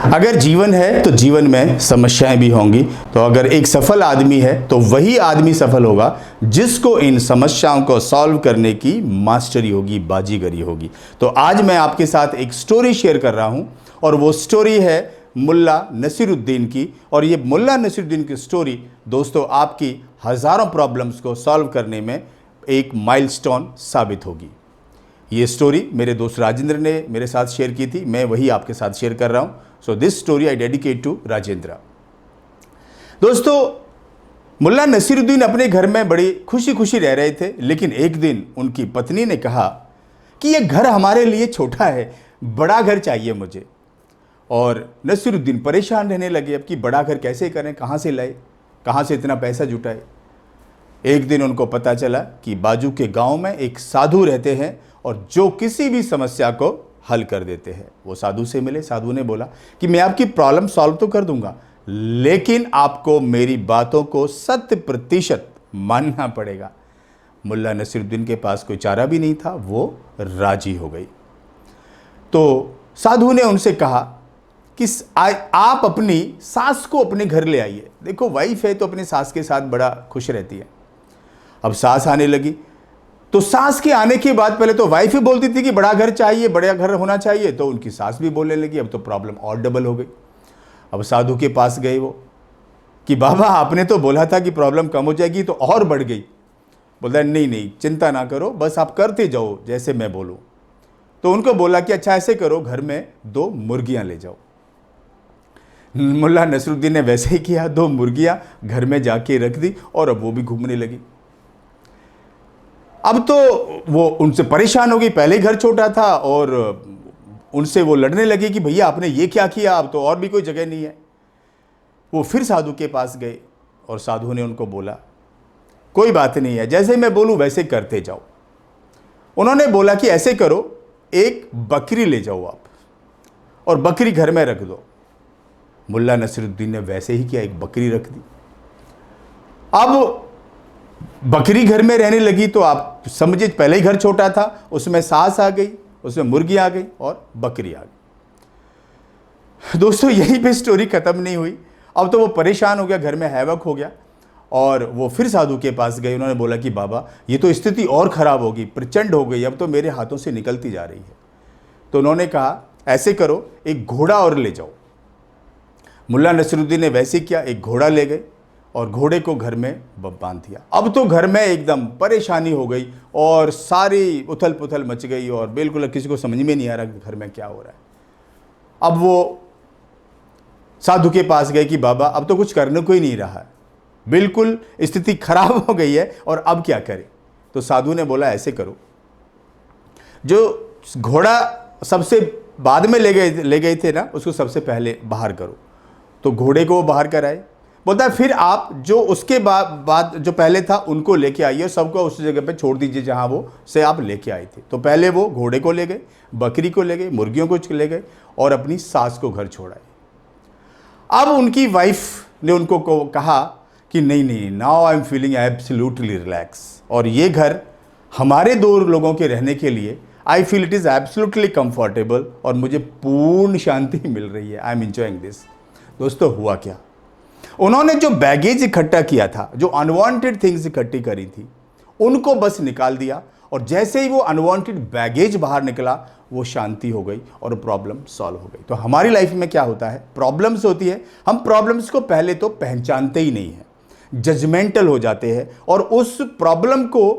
अगर जीवन है तो जीवन में समस्याएं भी होंगी। तो अगर एक सफल आदमी है तो वही आदमी सफल होगा जिसको इन समस्याओं को सॉल्व करने की मास्टरी होगी, बाजीगरी होगी। तो आज मैं आपके साथ एक स्टोरी शेयर कर रहा हूं और वो स्टोरी है मुल्ला नसीरुद्दीन की। और ये मुल्ला नसीरुद्दीन की स्टोरी दोस्तों आपकी हज़ारों प्रॉब्लम्स को सॉल्व करने में एक माइलस्टोन साबित होगी। ये स्टोरी मेरे दोस्त राजेंद्र ने मेरे साथ शेयर की थी, मैं वही आपके साथ शेयर कर रहा हूँ। So this story I dedicate to Rajendra. दोस्तों, मुल्ला नसीरुद्दीन अपने घर में बड़ी खुशी खुशी रह रहे थे, लेकिन एक दिन उनकी पत्नी ने कहा कि ये घर हमारे लिए छोटा है, बड़ा घर चाहिए मुझे। और नसीरुद्दीन परेशान रहने लगे, अब कि बड़ा घर कैसे करें, कहाँ से लाए, कहाँ से इतना पैसा जुटाए। एक दिन उनको पता चला कि बाजू के गांव में एक साधु रहते हैं और जो किसी भी समस्या को हल कर देते हैं। वो साधु से मिले। साधु ने बोला कि मैं आपकी प्रॉब्लम सॉल्व तो कर दूंगा, लेकिन आपको मेरी बातों को 100% मानना पड़ेगा। मुल्ला नसीरुद्दीन के पास कोई चारा भी नहीं था, वो राजी हो गई। तो साधु ने उनसे कहा कि आप अपनी सास को अपने घर ले आइए। देखो, वाइफ है तो अपनी सास के साथ बड़ा खुश रहती है। अब सास आने लगी तो सास के आने के बाद पहले तो वाइफ ही बोलती थी कि बड़ा घर चाहिए, बड़ा घर होना चाहिए, तो उनकी सास भी बोलने लगी। अब तो प्रॉब्लम और डबल हो गई। अब साधु के पास गए वो कि बाबा आपने तो बोला था कि प्रॉब्लम कम हो जाएगी, तो और बढ़ गई। बोलता है नहीं नहीं, चिंता ना करो, बस आप करते जाओ जैसे मैं बोलूँ। तो उनको बोला कि अच्छा ऐसे करो, घर में 2 मुर्गियाँ ले जाओ। मुल्ला नसीरुद्दीन ने वैसे ही किया, 2 मुर्गियाँ घर में जाके रख दी और अब वो भी घूमने लगी। अब तो वो उनसे परेशान हो गई, पहले ही घर छोटा था और उनसे वो लड़ने लगी कि भैया आपने ये क्या किया, अब तो और भी कोई जगह नहीं है। वो फिर साधु के पास गए और साधु ने उनको बोला कोई बात नहीं है, जैसे मैं बोलूं वैसे करते जाओ। उन्होंने बोला कि ऐसे करो, एक बकरी ले जाओ आप और बकरी घर में रख दो। मुल्ला नसीरुद्दीन ने वैसे ही किया, एक बकरी रख दी। अब बकरी घर में रहने लगी तो आप समझिए, पहले ही घर छोटा था, उसमें सास आ गई, उसमें मुर्गी आ गई और बकरी आ गई। दोस्तों, यहीं पे स्टोरी खत्म नहीं हुई। अब तो वो परेशान हो गया, घर में हैवक हो गया और वो फिर साधु के पास गए। उन्होंने बोला कि बाबा ये तो स्थिति और ख़राब होगी, प्रचंड हो गई, अब तो मेरे हाथों से निकलती जा रही है। तो उन्होंने कहा ऐसे करो, एक घोड़ा और ले जाओ। मुल्ला नसीरुद्दीन ने वैसे किया, एक घोड़ा ले गए और घोड़े को घर में बांध दिया। अब तो घर में एकदम परेशानी हो गई और सारी उथल पुथल मच गई और बिल्कुल किसी को समझ में नहीं आ रहा कि घर में क्या हो रहा है। अब वो साधु के पास गए कि बाबा अब तो कुछ करने को ही नहीं रहा है, बिल्कुल स्थिति खराब हो गई है और अब क्या करें। तो साधु ने बोला ऐसे करो, जो घोड़ा सबसे बाद में ले गए थे ना, उसको सबसे पहले बाहर करो। तो घोड़े को वो बाहर कराए। बोलता है फिर आप जो उसके बाद जो पहले था उनको लेके आइए और सबको उस जगह पे छोड़ दीजिए जहां वो से आप लेके आए थे। तो पहले वो घोड़े को ले गए, बकरी को ले गए, मुर्गियों को ले गए और अपनी सास को घर छोड़ाए। अब उनकी वाइफ ने उनको कहा कि नहीं नहीं, now I am feeling absolutely relax, और ये घर हमारे 2 लोगों के रहने के लिए I feel it is absolutely comfortable और मुझे पूर्ण शांति मिल रही है। I am enjoying this. दोस्तों, हुआ क्या, उन्होंने जो बैगेज इकट्ठा किया था, जो अनवांटेड थिंग्स इकट्ठी करी थी, उनको बस निकाल दिया और जैसे ही वो अनवांटेड बैगेज बाहर निकला, वो शांति हो गई और प्रॉब्लम सॉल्व हो गई। तो हमारी लाइफ में क्या होता है, प्रॉब्लम्स होती है, हम प्रॉब्लम्स को पहले तो पहचानते ही नहीं हैं, जजमेंटल हो जाते हैं और उस प्रॉब्लम को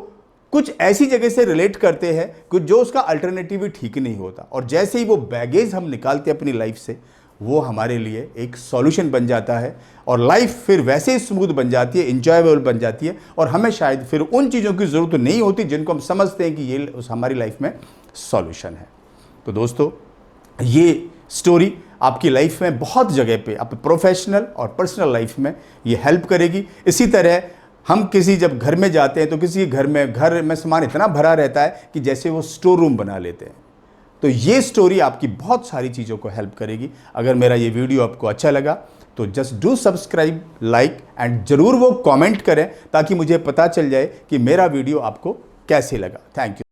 कुछ ऐसी जगह से रिलेट करते हैं कुछ जो उसका अल्टरनेटिव भी ठीक नहीं होता। और जैसे ही वो बैगेज हम निकालते हैं अपनी लाइफ से, वो हमारे लिए एक सॉल्यूशन बन जाता है और लाइफ फिर वैसे ही स्मूथ बन जाती है, इंजॉयबल बन जाती है और हमें शायद फिर उन चीज़ों की ज़रूरत नहीं होती जिनको हम समझते हैं कि ये हमारी लाइफ में सॉल्यूशन है। तो दोस्तों, ये स्टोरी आपकी लाइफ में बहुत जगह पे, आप प्रोफेशनल और पर्सनल लाइफ में ये हेल्प करेगी। इसी तरह हम किसी जब घर में जाते हैं तो किसी घर में सामान इतना भरा रहता है कि जैसे वो स्टोर रूम बना लेते हैं। तो ये स्टोरी आपकी बहुत सारी चीज़ों को हेल्प करेगी। अगर मेरा ये वीडियो आपको अच्छा लगा तो just do subscribe, like and ज़रूर वो कमेंट करें ताकि मुझे पता चल जाए कि मेरा वीडियो आपको कैसे लगा। Thank you.